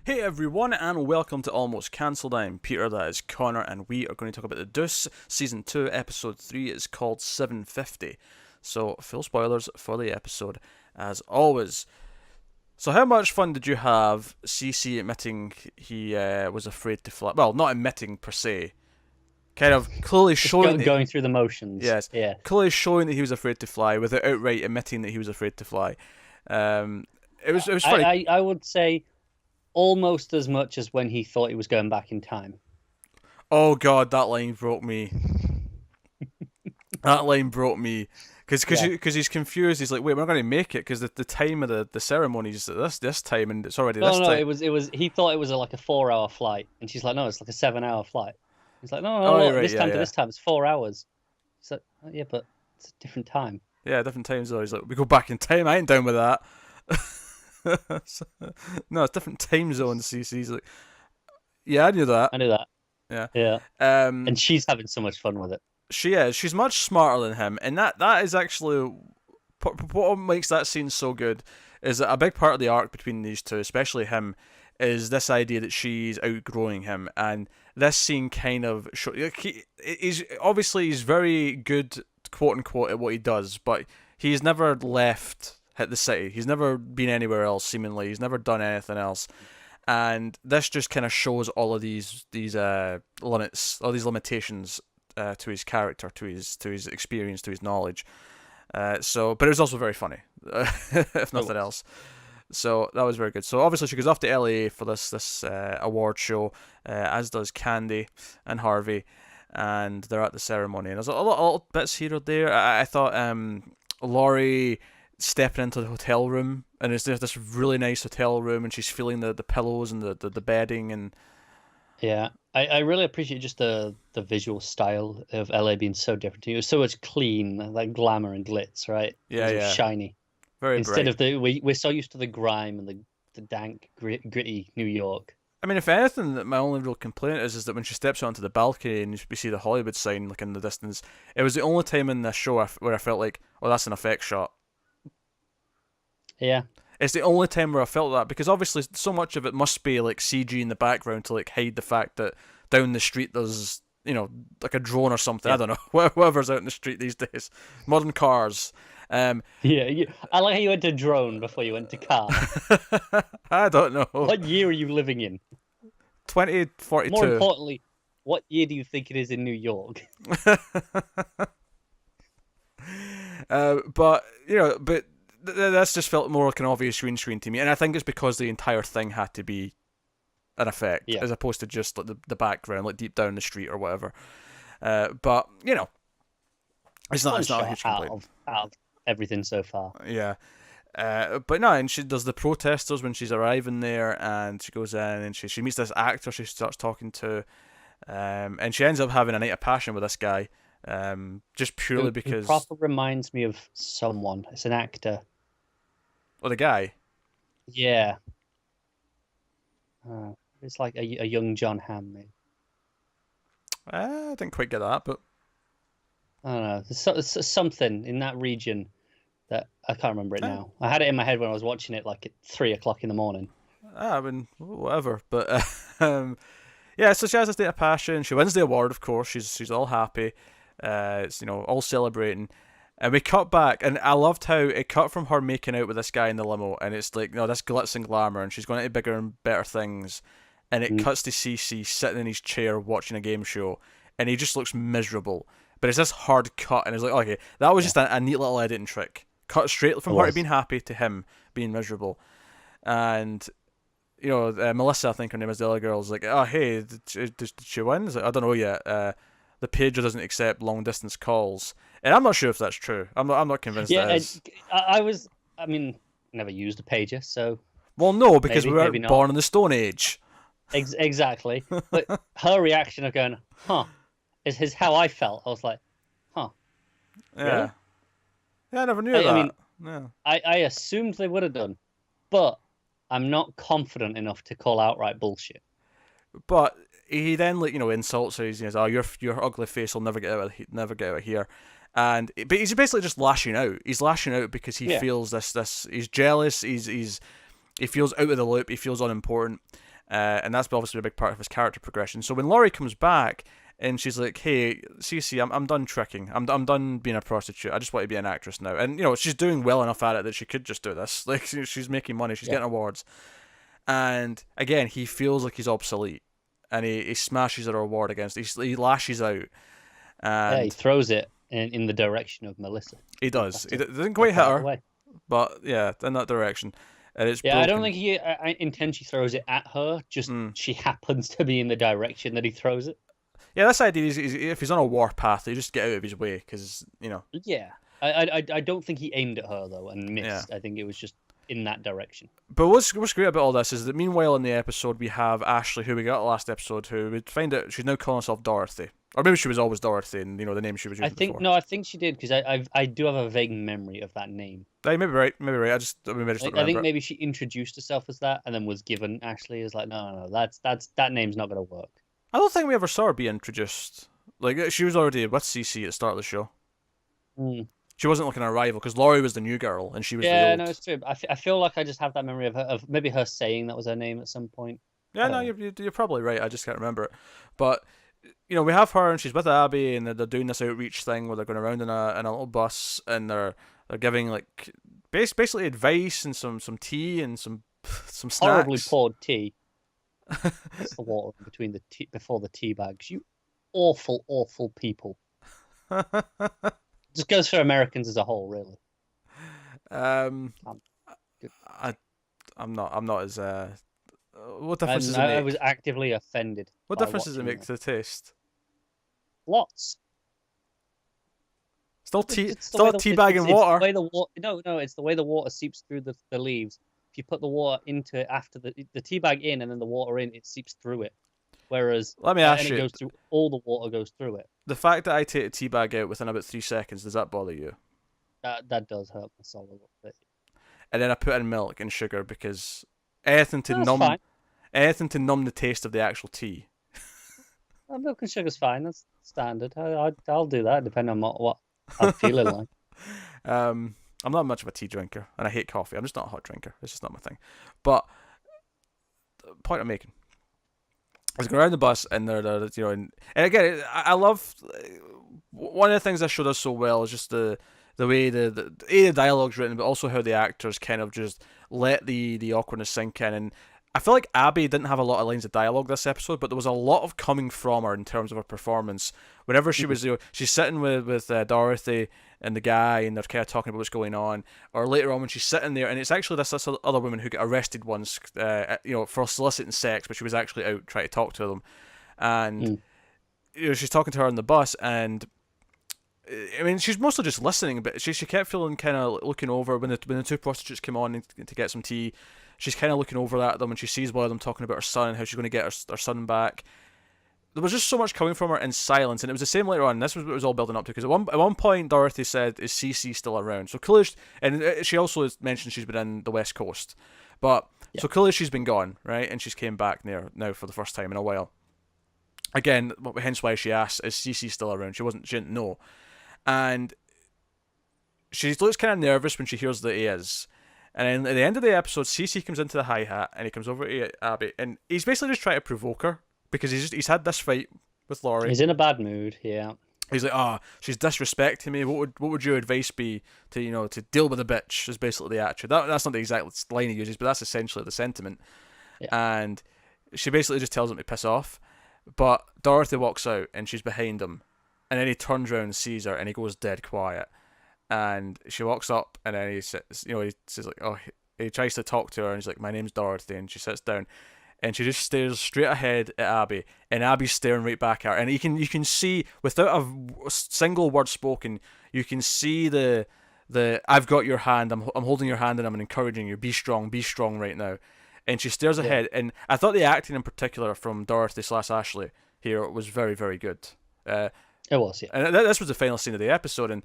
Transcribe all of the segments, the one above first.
Hey everyone, and welcome to Almost Cancelled. I'm Peter, that is Connor, and we are going to talk about the Deuce Season 2, Episode 3. It's called 750. So, full spoilers for the episode, as always. So, how much fun did you have CC admitting he was afraid to fly? Well, not admitting per se. Kind of clearly showing going through the motions. Yes, Yeah. clearly showing that he was afraid to fly without outright admitting that he was afraid to fly. It was funny. I would say almost as much as when he thought he was going back in time. Oh god, that line broke me. That line broke me. Because he's confused. He's like, wait, we're not going to make it because the time of the ceremony is at this time, and it's already this No, time. it was. He thought it was like a 4-hour flight, and she's like, no, it's like a 7-hour flight. He's like, no, Oh, look, right, this yeah, time yeah. to this time, it's 4 hours. He's like, oh, yeah, but it's a different time. Yeah, different times though. He's like, we go back in time. I ain't down with that. No, it's different time zones. CC's like, yeah, I knew that. I knew that. Yeah. Yeah, Um, and she's having so much fun with it. she is. She's much smarter than him, and that is actually what makes that scene so good. Is that a big part of the arc between these two, especially him, is this idea that she's outgrowing him, and this scene kind of he's very good, quote unquote, at what he does, but he's never left hit the city. He's never been anywhere else. Seemingly, he's never done anything else. And this just kind of shows all of these limits, all these limitations to his character, to his experience, to his knowledge. But it was also very funny, if nothing else. So that was very good. So obviously she goes off to LA for this award show, as does Candy and Harvey, and they're at the ceremony. And there's a little bits here or there. I thought Laurie stepping into the hotel room, and there's this really nice hotel room, and she's feeling the pillows and the bedding, and Yeah, I really appreciate just the visual style of LA being so different. It was so much clean, like glamour and glitz, right? Yeah, It was yeah. shiny. very Instead bright. of we're so used to the grime and the dank, gritty New York. I mean, if anything, my only real complaint is that when she steps onto the balcony and we see the Hollywood sign like in the distance, it was the only time in this show where I felt like, oh, that's an effect shot. Yeah, It's the only time where I felt that, because obviously so much of it must be like CG in the background to like hide the fact that down the street there's, like a drone or something. yeah, I don't know, whoever's out in the street these days, modern cars. Um, yeah. I like how you went to drone before you went to car. I don't know. What year are you living in? More 2042. importantly, what year do you think it is in New York? But that's just felt more like an obvious green screen to me, and I think it's because the entire thing had to be an effect Yeah, as opposed to just like the background, like deep down the street or whatever. But it's not one it's not a shot huge out complaint. of everything so far. Yeah. But no, and she does the protesters when she's arriving there, and she goes in and she meets this actor she starts talking to, and she ends up having a night of passion with this guy, just purely Who because, proper reminds me of someone. It's an actor. well, the guy. Yeah, it's like a young John Hamm, maybe. I didn't quite get that, but I don't know. There's something in that region that I can't remember it uh, now. I had it in my head when I was watching it, like at 3 o'clock in the morning. I mean, whatever. But yeah, so she has this day of passion. She wins the award, of course. She's all happy. It's all celebrating. And we cut back, and I loved how it cut from her making out with this guy in the limo, and it's like, no, this glitz and glamour, and she's going into bigger and better things. And it Mm, cuts to CC sitting in his chair watching a game show, and he just looks miserable. But it's this hard cut, and it's like, okay, that was yeah, just a neat little editing trick. Cut straight it from her to was. being happy to him being miserable. And Melissa, I think her name is, the other girl's like, oh, hey, did she win? It's like, I don't know yet. The pager doesn't accept long distance calls, and I'm not sure if that's true. I'm not convinced Yeah, it is. I was. I mean, never used a pager, so Well, no, because we maybe weren't not. born in the Stone Age. Exactly. But her reaction of going, "Huh," is how I felt. I was like, "Huh, Yeah, really?" yeah, I never knew I that. mean, Yeah, I assumed they would have done, but I'm not confident enough to call outright bullshit. but he then insults her. He's oh, your ugly face will never get out of here. But he's basically just lashing out. He's lashing out because he Yeah. feels this. He's jealous. He feels out of the loop. He feels unimportant. And that's obviously a big part of his character progression. So when Laurie comes back and she's like, "Hey, Cece, I'm done tricking. I'm done being a prostitute. I just want to be an actress now." And she's doing well enough at it that she could just do this. Like she's making money, she's getting awards. And again, he feels like he's obsolete, and he smashes her award against. He lashes out, Yeah, he and throws it in the direction of Melissa. he does. He doesn't quite hit her, Away. but yeah, in that direction. And it's Yeah, broken. I don't think he intentionally throws it at her. Just she happens to be in the direction that he throws it. Yeah, this idea is if he's on a warpath, he just get out of his way because Yeah, I don't think he aimed at her though and missed. Yeah. I think it was just in that direction. But what's great about all this is that meanwhile in the episode we have Ashley, who we got last episode, who we find out she's now calling herself Dorothy, or maybe she was always Dorothy, and the name she was using before. I think she did because I do have a vague memory of that name. Hey, maybe right. I just I think maybe she introduced herself as that and then was given Ashley as like no, that name's not gonna work. I don't think we ever saw her be introduced. Like she was already with CC at the start of the show. She wasn't like an arrival because Laurie was the new girl and she was the old. No, it's true. I feel like I just have that memory of her, of maybe her saying that was her name at some point. Yeah, no, you're probably right. I just can't remember it. But we have her and she's with Abby and they're doing this outreach thing where they're going around in a little bus and they're giving like basically advice and some tea and some snacks. Horribly poured tea. That's the water in between the tea before the tea bags. You awful people. Just goes for Americans as a whole, really. I'm not as what difference does it make? I was actively offended. What difference does it make to the taste? Lots. Still tea bag and water. It's the way the water seeps through the leaves. If you put the water into after the tea bag in and then the water in, it seeps through it. Whereas let me ask you, it goes through all the water goes through it. The fact that I take a tea bag out within about 3 seconds, does that bother you? That does hurt my soul a little bit. And then I put in milk and sugar because anything to numb the taste of the actual tea. Milk and sugar's fine. That's standard. I'll do that depending on what I'm feeling like. I'm not much of a tea drinker, and I hate coffee. I'm just not a hot drinker. It's just not my thing. But the point I'm making is going around the bus, and they're and again, I love one of the things this show does so well is just the way the dialogue's written, but also how the actors kind of just let the awkwardness sink in. And I feel like Abby didn't have a lot of lines of dialogue this episode, but there was a lot of coming from her in terms of her performance. Whenever she was, she's sitting with Dorothy and the guy, and they're kind of talking about what's going on. Or later on when she's sitting there, and it's actually this other woman who got arrested once, for soliciting sex, but she was actually out trying to talk to them, and she's talking to her on the bus, and I mean, she's mostly just listening, but she kept feeling kind of looking over when the two prostitutes came on to get some tea. She's kind of looking over at them, and she sees one of them talking about her son and how she's going to get her son back. There was just so much coming from her in silence, and it was the same later on. This was what it was all building up to, because at one point Dorothy said, "Is Cece still around?" So clearly, and she also mentioned she's been in the West Coast, but so clearly she's been gone, right? And she's came back now for the first time in a while. Again, hence why she asked, "Is Cece still around?" She didn't know. And she looks kind of nervous when she hears that he is. And then at the end of the episode, Cece comes into the hi-hat and he comes over to Abby, and he's basically just trying to provoke her because he's had this fight with Laurie. He's in a bad mood, yeah. He's like, she's disrespecting me. What would your advice be to deal with a bitch? Is basically the attitude. That's not the exact line he uses, but that's essentially the sentiment. Yeah. And she basically just tells him to piss off. But Dorothy walks out and she's behind him. And then he turns around and sees her, and he goes dead quiet. And she walks up, and then he says, he tries to talk to her, and he's like, "My name's Dorothy," and she sits down, and she just stares straight ahead at Abby, and Abby's staring right back at her, and you can see without a single word spoken, you can see the "I've got your hand, I'm holding your hand, and I'm encouraging you, be strong right now," and she stares ahead, and I thought the acting in particular from Dorothy / Ashley here was very, very good. It was, yeah. And this was the final scene of the episode, and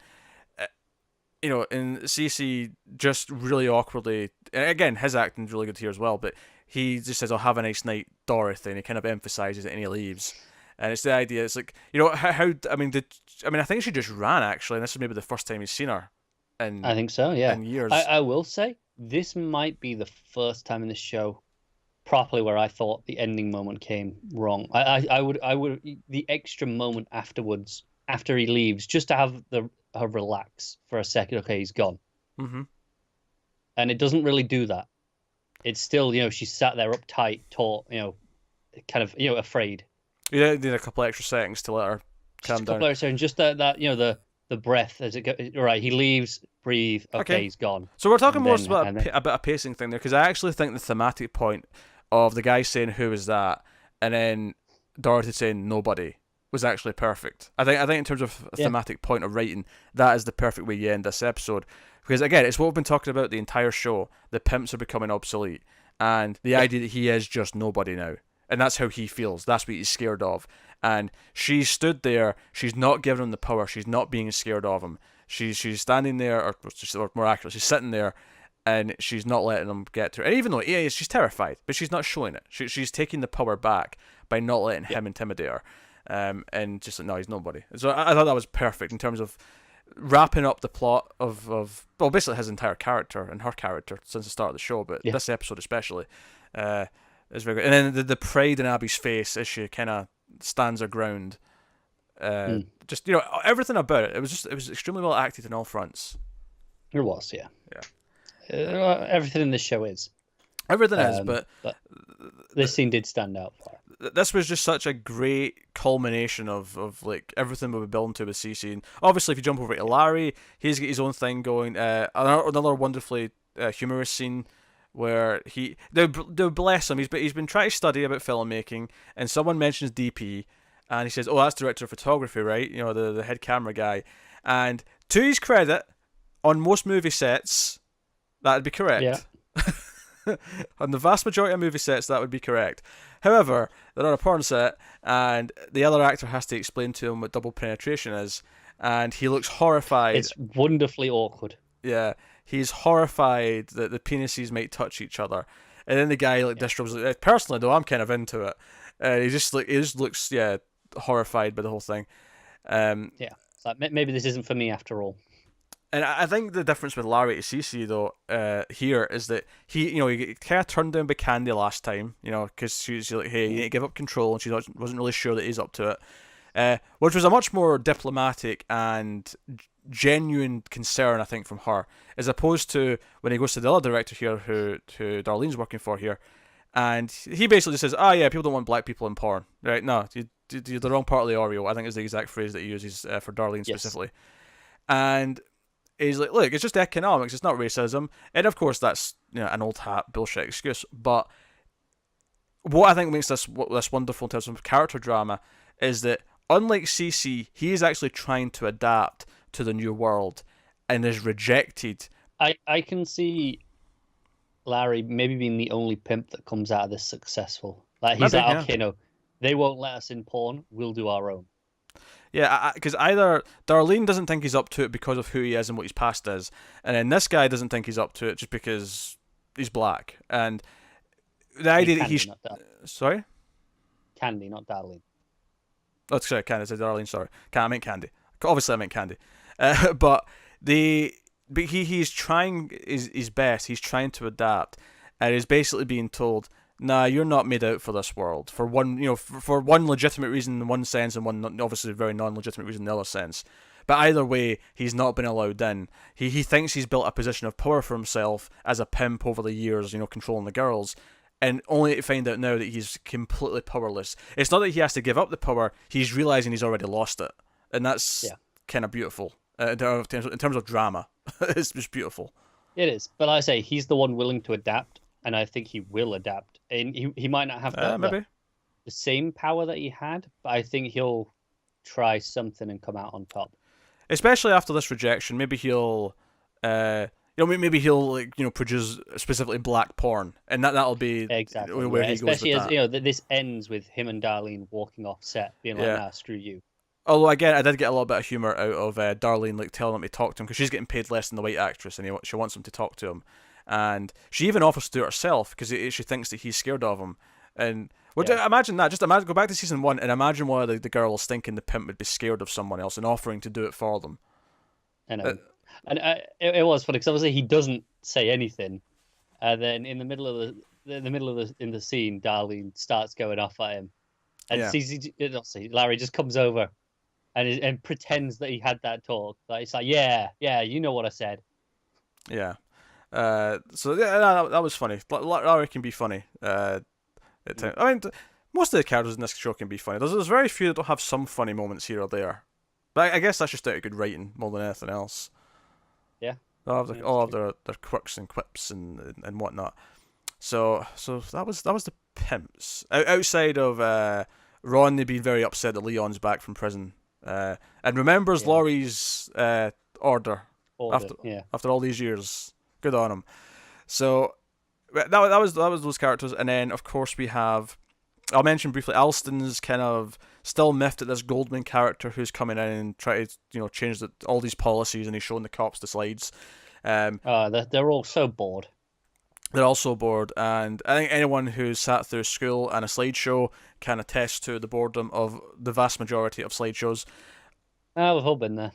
and Cece just really awkwardly, and again, his acting's really good here as well, but he just says, "I'll have a nice night, Dorothy," and he kind of emphasizes it, and he leaves. And it's the idea, it's like, how I think she just ran, actually, and this is maybe the first time he's seen her I think so, yeah. In years. I will say, this might be the first time in the show properly where I thought the ending moment came wrong. I would the extra moment afterwards, after he leaves, just to have her relax for a second. Okay, he's gone, Mm-hmm. and it doesn't really do that. It's still, she's sat there uptight, taut, kind of, afraid. You need a couple extra seconds to let her Just calm a down. couple of seconds, just that the breath as it goes. Right, he leaves, breathe. Okay, Okay. he's gone. So we're talking And more then about and then a bit of pacing thing there, because I actually think the thematic point of the guy saying "Who is that?" and then Dorothy saying "Nobody" was actually perfect. I think in terms of a yeah, thematic point of writing, that is the perfect way you end this episode. Because again, it's what we've been talking about the entire show. The pimps are becoming obsolete, and the yeah, idea that he is just nobody now, and that's how he feels. That's what he's scared of. And she stood there. She's not giving him the power. She's not being scared of him. She's standing there, or more accurately, she's sitting there, and she's not letting him get to her. And even though she's terrified, but she's not showing it. She's taking the power back by not letting yeah. him intimidate her. And just like, no, he's nobody. So I thought that was perfect in terms of wrapping up the plot of well, basically his entire character and her character since the start of the show, but Yeah. this episode especially is very good. And then the pride in Abby's face as she kind of stands her ground. Mm. Just everything about it. It was extremely well acted in all fronts. It was, yeah. Yeah. Everything in this show is. Everything is, but this scene did stand out for it. this was just such a great culmination of like everything we were building to with Cece. And obviously, if you jump over to Larry, he's got his own thing going. Another wonderfully humorous scene where they bless him. He's been trying to study about filmmaking, and someone mentions DP, and he says, "Oh, that's director of photography, right? The head camera guy." And to his credit, on most movie sets, that'd be correct. Yeah. On the vast majority of movie sets, that would be correct. However, they're on a porn set, and the other actor has to explain to him what double penetration is, and he looks horrified. It's wonderfully awkward. Yeah, he's horrified that the penises might touch each other, and then the guy disrobes it. Personally, though, I'm kind of into it. He just looks horrified by the whole thing. Yeah, it's like maybe this isn't for me after all. And I think the difference with Larry to Cece though here is that he kind of turned down by Candy last time, because she's like, hey, you need to give up control, and she wasn't really sure that he's up to it, which was a much more diplomatic and genuine concern, I think, from her, as opposed to when he goes to the other director here, who Darlene's working for here, and he basically just says, yeah, people don't want black people in porn, right? No, you're the wrong part of the Oreo, I think is the exact phrase that he uses for Darlene specifically, and he's like, look, it's just economics, it's not racism. And of course, that's an old hat bullshit excuse. But what I think makes this wonderful in terms of character drama is that, unlike Cece, he is actually trying to adapt to the new world and is rejected. I can see Larry maybe being the only pimp that comes out of this successful. Like he's Maybe, like, okay, no, they won't let us in porn. We'll do our own. Yeah, because either Darlene doesn't think he's up to it because of who he is and what his past is, and then this guy doesn't think he's up to it just because he's black. And the idea that he's... Sorry? Candy, not Darlene. Oh, sorry, Candy. I said Darlene, sorry. I meant Candy. Obviously, I meant Candy. But he's trying his best. He's trying to adapt, and he's basically being told, nah, you're not made out for this world. For one, for one legitimate reason in one sense, and one obviously very non-legitimate reason in the other sense. But either way, he's not been allowed in. He thinks he's built a position of power for himself as a pimp over the years, controlling the girls, and only to find out now that he's completely powerless. It's not that he has to give up the power; he's realizing he's already lost it, and that's kind of beautiful in terms of drama. It's just beautiful. It is, but like I say, he's the one willing to adapt, and I think he will adapt. And he might not have the same power that he had, but I think he'll try something and come out on top. Especially after this rejection, maybe he'll, maybe he'll produce specifically black porn, and that'll be exactly where he especially goes with as that. This ends with him and Darlene walking off set, being like, "Nah, screw you." Although again, I did get a little bit of humor out of Darlene telling him to talk to him because she's getting paid less than the white actress, and she wants him to talk to him, and she even offers to do it herself because she thinks that he's scared of him. And imagine that. Just imagine, go back to season 1 and imagine why the girls thinking the pimp would be scared of someone else and offering to do it for them. I know. And it was funny because obviously he doesn't say anything, and then in the middle of in the middle of the scene, Darlene starts going off at him, and Yeah. Larry just comes over and pretends that he had that talk. Like it's like, yeah, you know what I said. Yeah. So yeah, that was funny. Larry can be funny. At times. I mean, most of the characters in this show can be funny. There's very few that don't have some funny moments here or there. But I guess that's just out of good writing more than anything else. Yeah. All of their quirks and quips and whatnot. So that was the pimps. Outside of Ron being very upset that Leon's back from prison, and remembers Laurie's order after all these years. Good on him. So that was those characters, and then of course we have. I'll mention briefly Alston's kind of still miffed at this Goldman character who's coming in and try to change all these policies, and he's showing the cops the slides. They're all so bored. They're all so bored, and I think anyone who's sat through school and a slideshow can attest to the boredom of the vast majority of slideshows. We've all been there.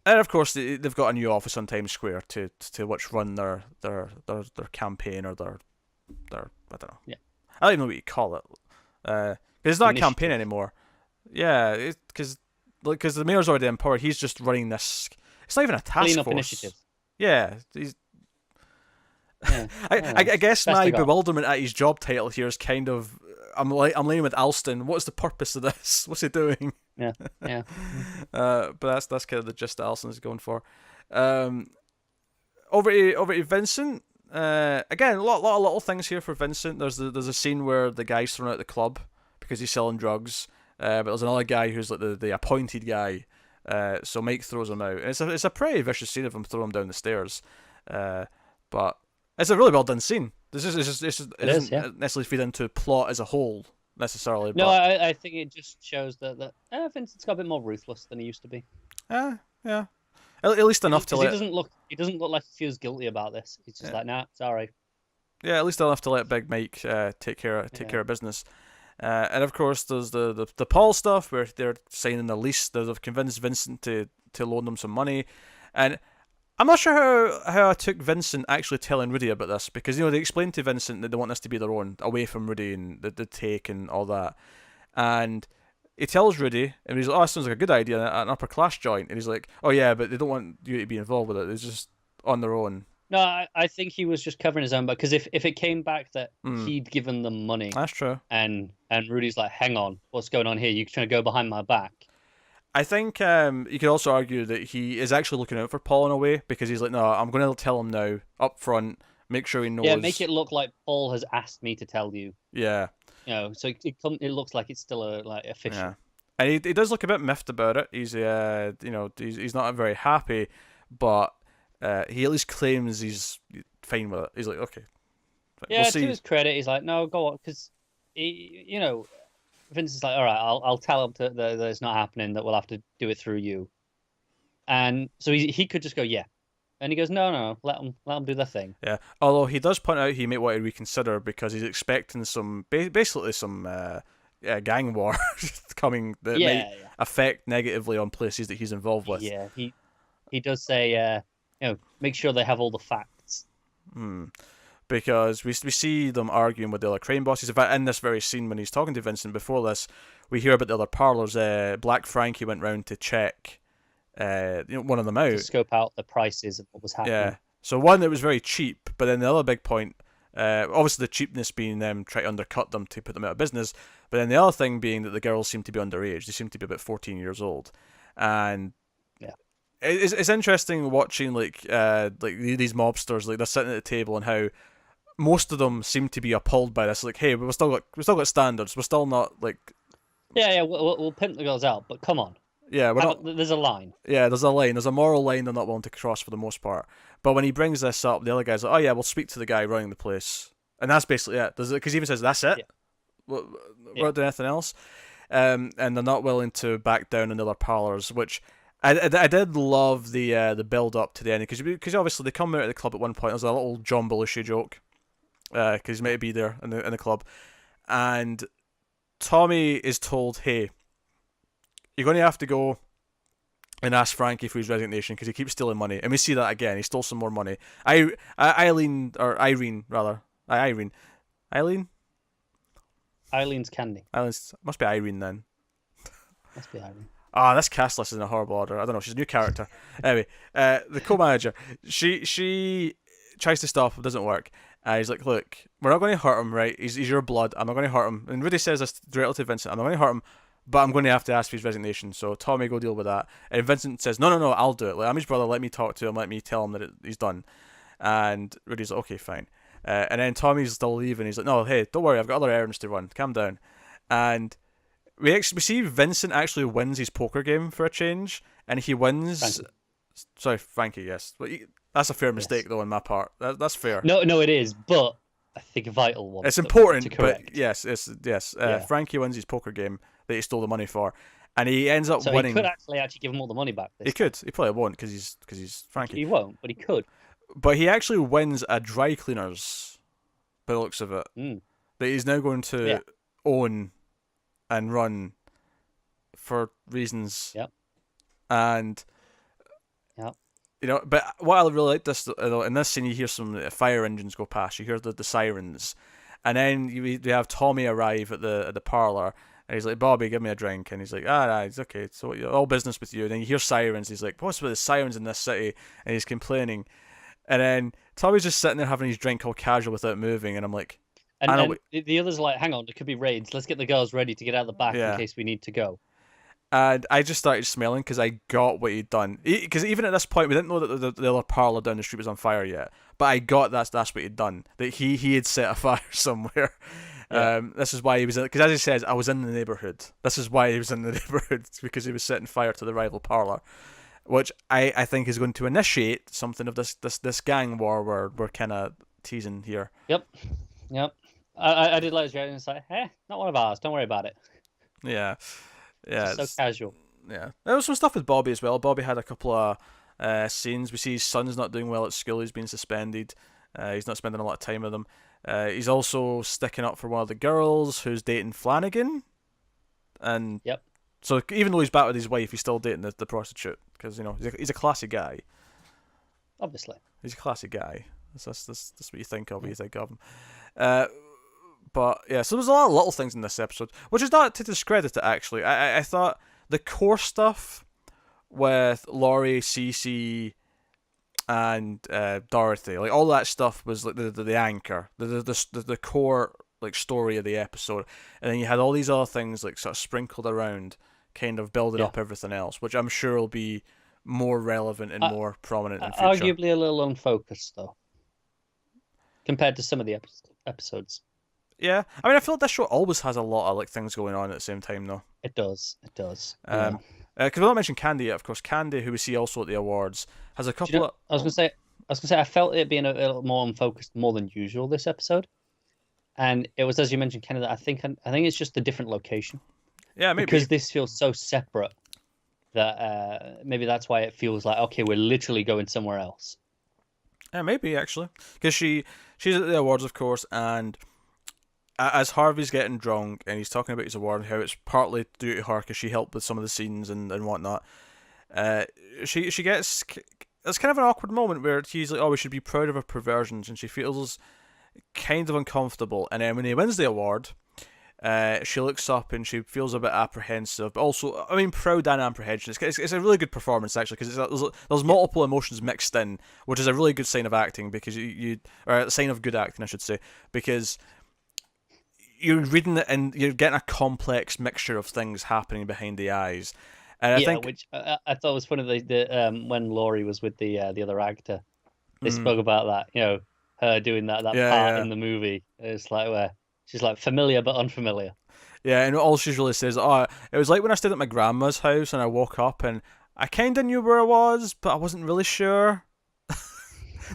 And of course, they've got a new office on Times Square to which run their campaign or their I don't know. Yeah. I don't even know what you call it. Because it's not a campaign anymore. Yeah, because the mayor's already in power. He's just running this. It's not even a task Clean up force. Initiative. Yeah, he's. Yeah, I guess my bewilderment at his job title here is kind of. I'm laying with Alston. What's the purpose of this? What's he doing? Yeah. But that's kind of the gist that Alston's going for. Over to Vincent. Again, a lot of little things here for Vincent. There's a scene where the guy's thrown out the club because he's selling drugs. But there's another guy who's like the appointed guy. So Mike throws him out. And it's a pretty vicious scene of him throwing him down the stairs. But it's a really well done scene. It doesn't necessarily feed into plot as a whole necessarily. No, I think it just shows that Vincent's got a bit more ruthless than he used to be. Yeah. At least enough to let. He doesn't look like he feels guilty about this. He's just like, nah, sorry. Yeah, at least enough to let Big Mike take care of business. And of course, there's the Paul stuff where they're signing the lease. They've convinced Vincent to loan them some money, and I'm not sure how I took Vincent actually telling Rudy about this, because they explained to Vincent that they want this to be their own, away from Rudy and the take and all that, and he tells Rudy, and he's like, "Oh, that sounds like a good idea, an upper class joint," and he's like, "Oh yeah, but they don't want you to be involved with it. It's just on their own." No, I think he was just covering his own butt, because if it came back that he'd given them money, that's true, and Rudy's like, "Hang on, what's going on here? You're trying to go behind my back." I think you could also argue that he is actually looking out for Paul in a way, because he's like, "No, I'm going to tell him now up front, make sure he knows." Yeah, make it look like Paul has asked me to tell you. Yeah. So it looks like it's still official. Yeah. And he does look a bit miffed about it. He's he's not very happy, but he at least claims he's fine with it. He's like, okay. Yeah, we'll to his credit, he's like, no, go on, because Vincent's like, all right, I'll tell him that it's not happening, that we'll have to do it through you. And so he could just go, yeah. And he goes, no, let him do their thing. Yeah, although he does point out he may want to reconsider, because he's expecting basically some gang war coming that might affect negatively on places that he's involved with. Yeah, he does say, make sure they have all the facts. Because we see them arguing with the other crime bosses. In fact, in this very scene when he's talking to Vincent before this, we hear about the other parlours. Black Frankie went round to check one of them out. To scope out the prices of what was happening. Yeah. So one that was very cheap, but then the other big point, obviously the cheapness being them trying to undercut them to put them out of business, but then the other thing being that the girls seem to be underage. They seem to be about 14 years old. And it's interesting watching like these mobsters, like they're sitting at the table and how most of them seem to be appalled by this. Like, hey, we've still got standards. We're still not like. Yeah. We'll pimp the girls out, but come on. Yeah, there's a line. Yeah, there's a line. There's a moral line they're not willing to cross for the most part. But when he brings this up, the other guy's like, "Oh yeah, we'll speak to the guy running the place," and that's basically it. Because he even says, "That's it. We're not doing anything else," and they're not willing to back down in the other parlors, which. I did love the build up to the end, because obviously they come out of the club at one point. There's a little John Belushi joke, because he's meant to be there in the club, and Tommy is told, "Hey, you're going to have to go and ask Frankie for his resignation because he keeps stealing money." And we see that again. He stole some more money. Irene Eileen? Eileen's Candy. Eileen's must be Irene then. Must be Eileen. Ah, this cast list is in a horrible order. I don't know. She's a new character. Anyway, the co-manager, she tries to stop him, doesn't work. He's like, look, we're not going to hurt him, right? He's your blood. I'm not going to hurt him. And Rudy says this directly to Vincent. I'm not going to hurt him, but I'm going to have to ask for his resignation. So Tommy, go deal with that. And Vincent says, no, I'll do it. Like, I'm his brother. Let me talk to him. Let me tell him that he's done. And Rudy's like, okay, fine. And then Tommy's still leaving. He's like, no, hey, don't worry. I've got other errands to run. Calm down. And we see Vincent actually wins his poker game for a change. And he wins... Frankie. Sorry, Frankie, yes. But that's a fair mistake, though, on my part. That's fair. No, it is, but I think a vital one. It's important, to correct. but yes. Frankie wins his poker game that he stole the money for, and he ends up winning. So he could actually give him all the money back. He could. He probably won't because he's Frankie. He won't, but he could. But he actually wins a dry cleaners, by the looks of it, that he's now going to own and run for reasons. Yep. And yep. You know, but what I really like this, in this scene, you hear some fire engines go past. You hear the sirens, and then you have Tommy arrive at the parlor, and he's like, "Bobby, give me a drink," and he's like, it's okay, so all business with you. And then you hear sirens. He's like, "What's with the sirens in this city?" And he's complaining, and then Tommy's just sitting there having his drink all casual without moving, and I'm like, and the others are like, "Hang on, there could be raids. Let's get the girls ready to get out the back in case we need to go." And I just started smelling because I got what he'd done. Because even at this point, we didn't know that the other parlour down the street was on fire yet. But I got that's what he'd done. That he had set a fire somewhere. Yeah. This is why he was in... Because as he says, I was in the neighbourhood. This is why he was in the neighbourhood. Because he was setting fire to the rival parlour. Which I think is going to initiate something of this gang war we're kind of teasing here. Yep. I did like his reaction. It's like, hey, not one of ours. Don't worry about it. Yeah. Yeah, so casual. Yeah, there was some stuff with Bobby as well. Bobby had a couple of scenes. We see his son's not doing well at school. He's been suspended. He's not spending a lot of time with them. He's also sticking up for one of the girls who's dating Flanagan. And yep. So even though he's back with his wife, he's still dating the prostitute because he's a classy guy. Obviously, he's a classy guy. That's what you think of when you think of him. But yeah, so there's a lot of little things in this episode, which is not to discredit it, actually. I thought the core stuff with Laurie, Cece, and Dorothy, like all that stuff was like the anchor, the core like story of the episode, and then you had all these other things like sort of sprinkled around, kind of building up everything else, which I'm sure will be more relevant and more prominent in future. Arguably a little unfocused though, compared to some of the episodes. Yeah, I mean, I feel like this show always has a lot of like things going on at the same time, though. It does. Because we don't mention Candy yet. Of course, Candy, who we see also at the awards, has a couple of. I was gonna say, I felt it being a little more unfocused, more than usual this episode, and it was as you mentioned, Canada. I think it's just a different location. Yeah, maybe because this feels so separate that maybe that's why it feels like okay, we're literally going somewhere else. Yeah, maybe actually, because she's at the awards, of course, and as Harvey's getting drunk and he's talking about his award and how it's partly due to her because she helped with some of the scenes and whatnot, she gets... It's kind of an awkward moment where he's like, oh, we should be proud of her perversions, and she feels kind of uncomfortable. And then when he wins the award, she looks up and she feels a bit apprehensive, but also, I mean, proud and apprehension. It's a really good performance, actually, because there's multiple emotions mixed in, which is a really good sign of acting, because or a sign of good acting, I should say, because you're reading it and you're getting a complex mixture of things happening behind the eyes. And I think, which I thought was funny. When Laurie was with the other actor, they spoke about that. Her doing that part in the movie. It's like where she's like familiar but unfamiliar. Yeah, and all she really says, it was like when I stayed at my grandma's house and I woke up and I kind of knew where I was, but I wasn't really sure.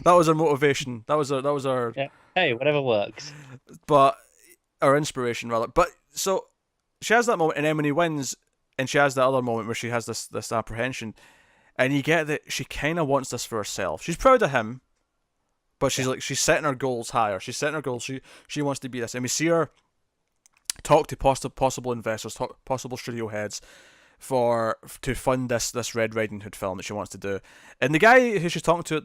That was her motivation. That was her. Yeah. Hey, whatever works. But. Or inspiration rather, but so she has that moment, and then when he wins, and she has that other moment where she has this apprehension, and you get that she kind of wants this for herself. She's proud of him, but she's setting her goals higher. She's setting her goals. She wants to be this, and we see her talk to possible investors, possible studio heads, to fund this Red Riding Hood film that she wants to do. And the guy who she's talking to at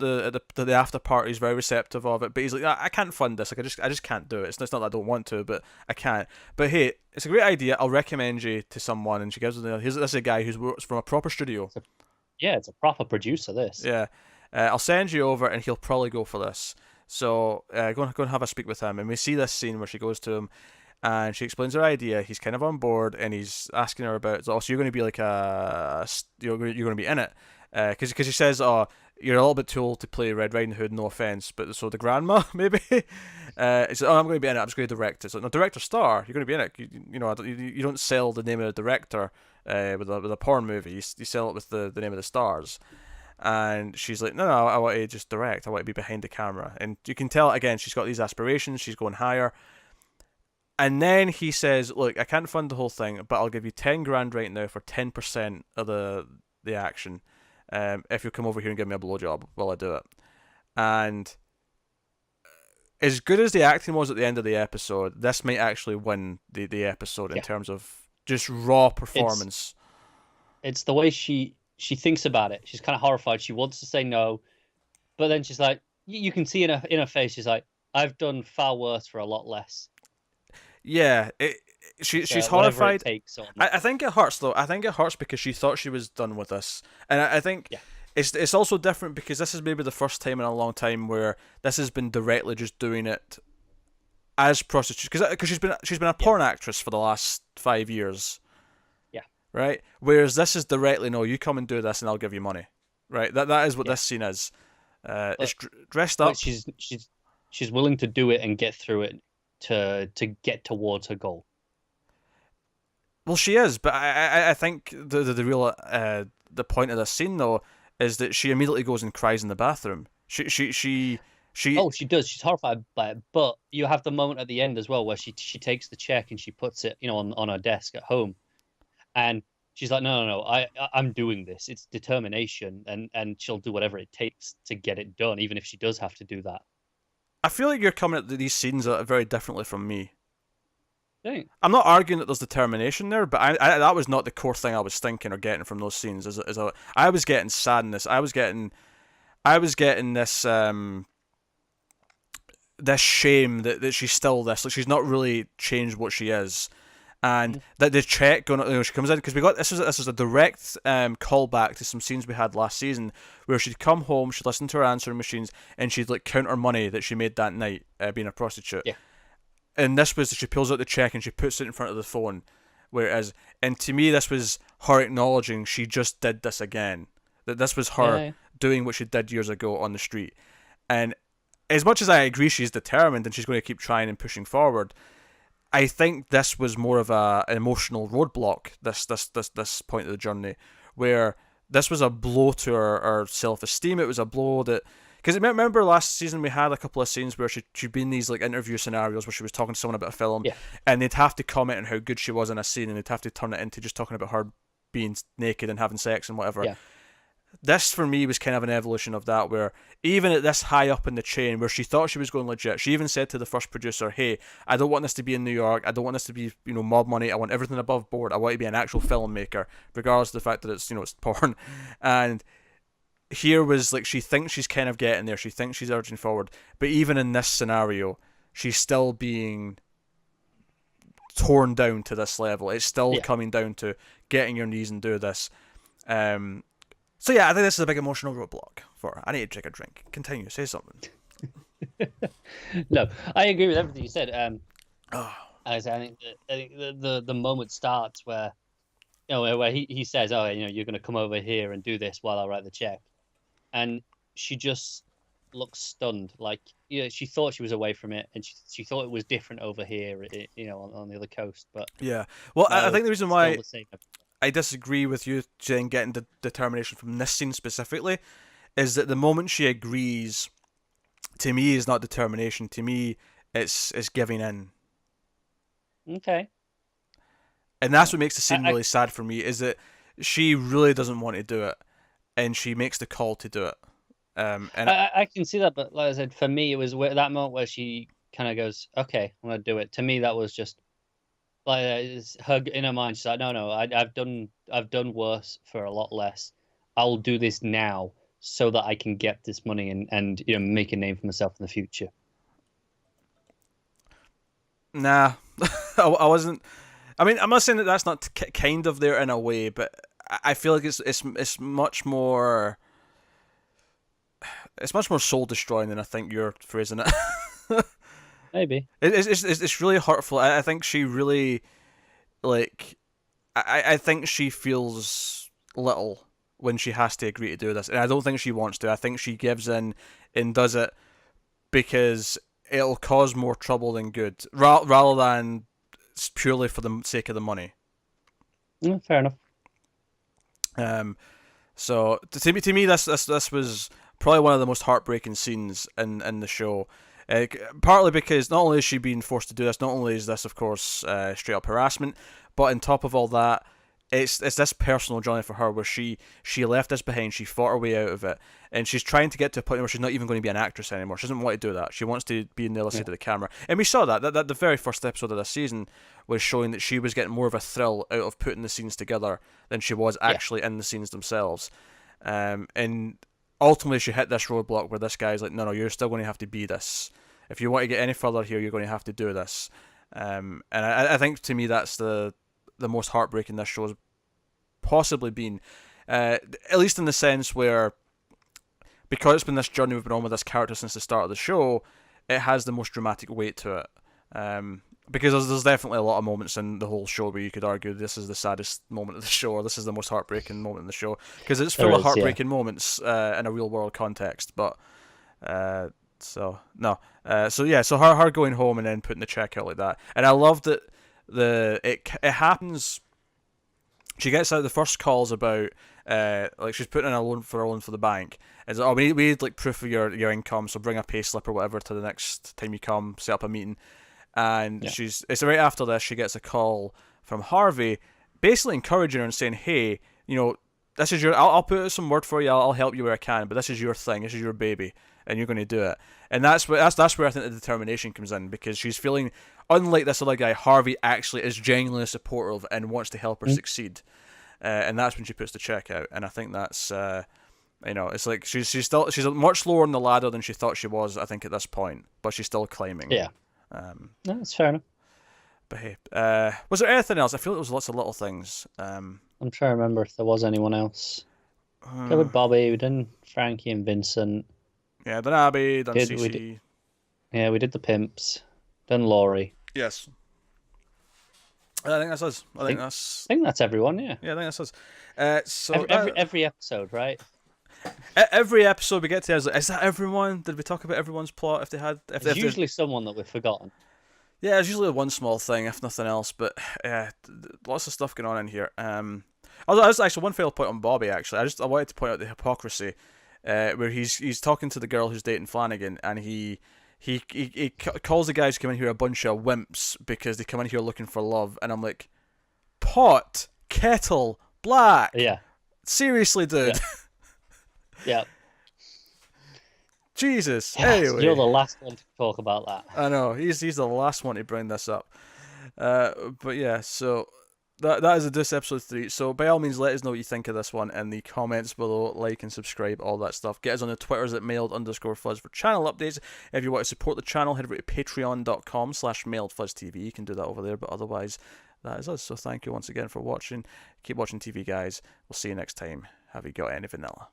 the after party is very receptive of it, but he's like, I can't fund this. Like I just can't do it. It's not that I don't want to, but I can't. But hey, it's a great idea. I'll recommend you to someone. And she gives this is a guy who's works from a proper studio. It's a proper producer. This. Yeah, I'll send you over, and he'll probably go for this. So go and have a speak with him, and we see this scene where she goes to him, and she explains her idea. He's kind of on board, and he's asking her about, so you're going to be like you're going to be in it, because she says, oh, you're a little bit too old to play Red Riding Hood, no offense, but so the grandma maybe. He says, oh, I'm going to be in it. I'm just going to direct it. So no, director star, you're going to be in it. You don't sell the name of the director with a porn movie. You sell it with the name of the stars. And she's like, no, I want to just direct. I want to be behind the camera. And you can tell, again, she's got these aspirations. She's going higher. And then he says, look, I can't fund the whole thing, but I'll give you 10 grand right now for 10% of the action. If you come over here and give me a blowjob while I do it. And as good as the acting was at the end of the episode, this might actually win the episode in terms of just raw performance. It's the way she thinks about it. She's kind of horrified. She wants to say no, but then she's like, you can see in her face, she's like, I've done far worse for a lot less. Yeah, she's horrified. I think it hurts though. I think it hurts because she thought she was done with this, and I think it's also different because this is maybe the first time in a long time where this has been directly just doing it as prostitute, because she's been a porn actress for the last 5 years. Yeah. Right. Whereas this is directly, no, you come and do this and I'll give you money. Right. That is what this scene is. It's dressed up. She's willing to do it and get through it to get towards her goal. Well, she is, but I think the real the point of this scene though is that she immediately goes and cries in the bathroom. She Oh, she does. She's horrified by it. But you have the moment at the end as well where she takes the check and she puts it, on her desk at home, and she's like, no, I'm doing this. It's determination, and she'll do whatever it takes to get it done, even if she does have to do that. I feel like you're coming at these scenes very differently from me. Dang. I'm not arguing that there's determination there, but I that was not the core thing I was thinking or getting from those scenes. I was getting sadness. I was getting this this shame that she's still this. Like, she's not really changed what she is. And that the check going, she comes in because this is a direct callback to some scenes we had last season where she'd come home, she'd listen to her answering machines, and she'd like count her money that she made that night being a prostitute. Yeah. And this was that she pulls out the check and she puts it in front of the phone, whereas, and to me this was her acknowledging she just did this again. That this was her doing what she did years ago on the street. And as much as I agree she's determined and she's going to keep trying and pushing forward, I think this was more of an emotional roadblock, this point of the journey, where this was a blow to her self-esteem. It was a blow that... Because remember last season we had a couple of scenes where she'd been in these like interview scenarios where she was talking to someone about a film, and they'd have to comment on how good she was in a scene, and they'd have to turn it into just talking about her being naked and having sex and whatever. Yeah. This, for me, was kind of an evolution of that, where even at this high up in the chain, where she thought she was going legit, she even said to the first producer, hey, I don't want this to be in New York, I don't want this to be, mob money, I want everything above board, I want to be an actual filmmaker, regardless of the fact that it's, it's porn. And here was, like, she thinks she's kind of getting there, she thinks she's urging forward, but even in this scenario, she's still being torn down to this level. It's still coming down to getting your knees and do this. So yeah, I think this is a big emotional roadblock for her. I need to take a drink. Continue, say something. No, I agree with everything you said. I think the moment starts where, where he says, "Oh, you're going to come over here and do this while I write the check," and she just looks stunned. Like, she thought she was away from it, and she thought it was different over here, on the other coast. But yeah, well, I think the reason why I disagree with you saying getting the determination from this scene specifically is that the moment she agrees, to me, is not determination. To me, it's giving in. Okay. And that's what makes the scene really sad for me, is that she really doesn't want to do it, and she makes the call to do it. And I can see that, but like I said, for me, it was that moment where she kind of goes, okay, I'm going to do it. To me, that was just Like her in her mind, she's like, no, I've done worse for a lot less. I'll do this now so that I can get this money and make a name for myself in the future. Nah, I wasn't. I mean, I'm not saying that that's not kind of there in a way, but I feel like it's much more. It's much more soul destroying than I think you're phrasing it. Maybe it's really hurtful. I think she really like. I think she feels little when she has to agree to do this, and I don't think she wants to. I think she gives in and does it because it'll cause more trouble than good, rather than purely for the sake of the money. Yeah, fair enough. So to me, this was probably one of the most heartbreaking scenes in the show. Partly because not only is she being forced to do this, not only is this, of course, straight up harassment, but on top of all that, it's this personal journey for her where she left this behind, she fought her way out of it, and she's trying to get to a point where she's not even going to be an actress anymore. She doesn't want to do that. She wants to be in the other side of the camera. And we saw that the very first episode of this season was showing that she was getting more of a thrill out of putting the scenes together than she was actually in the scenes themselves. And ultimately she hit this roadblock where this guy's like, no, you're still going to have to be this. If you want to get any further here, you're going to have to do this. And I think to me that's the most heartbreaking this show's possibly been, at least in the sense where, because it's been this journey we've been on with this character since the start of the show, it has the most dramatic weight to it. Because there's definitely a lot of moments in the whole show where you could argue this is the saddest moment of the show, or this is the most heartbreaking moment in the show, because it's full of heartbreaking moments in a real world context. But so her going home and then putting the check out like that, and I love that it happens. She gets out the first calls about like she's putting in a loan for the bank. It's like, we need like proof of your income, so bring a pay slip or whatever to the next time you come, set up a meeting. And it's right after this she gets a call from Harvey, basically encouraging her and saying, hey, this is I'll put some word for you, I'll help you where I can, but this is your thing, this is your baby, and you're going to do it. And that's where I think the determination comes in, because she's feeling, unlike this other guy, Harvey actually is genuinely supportive and wants to help her succeed. And that's when she puts the check out. And I think that's it's like she's much lower on the ladder than she thought she was, I think, at this point, but she's still climbing. Yeah. No, that's fair enough. But hey, was there anything else? I feel it was lots of little things. I'm trying to remember if there was anyone else. There with Bobby, we done Frankie and Vincent. Yeah, done Abby, done Cece. We did the pimps. Done Laurie. Yes. I think that's us. I think that's everyone. Yeah. Yeah, I think that's us. So every episode, right? Every episode we get to is that everyone? Did we talk about everyone's plot? There's usually someone that we've forgotten. Yeah, there's usually one small thing, if nothing else. But lots of stuff going on in here. Also, actually one final point on Bobby. Actually, I wanted to point out the hypocrisy, where he's talking to the girl who's dating Flanagan, and he calls the guys who come in here a bunch of wimps because they come in here looking for love, and I'm like, pot, kettle, black. Yeah. Seriously, dude. Yeah. Yeah. Jesus. Yes, anyway. You're the last one to talk about that. I know. He's the last one to bring this up. But yeah, so that is a Deuce episode 3. So by all means, let us know what you think of this one in the comments below. Like and subscribe, all that stuff. Get us on the Twitters at mailed_fuzz for channel updates. If you want to support the channel, head over to patreon.com/mailedfuzztv. You can do that over there, but otherwise, that is us. So thank you once again for watching. Keep watching TV, guys. We'll see you next time. Have you got any vanilla?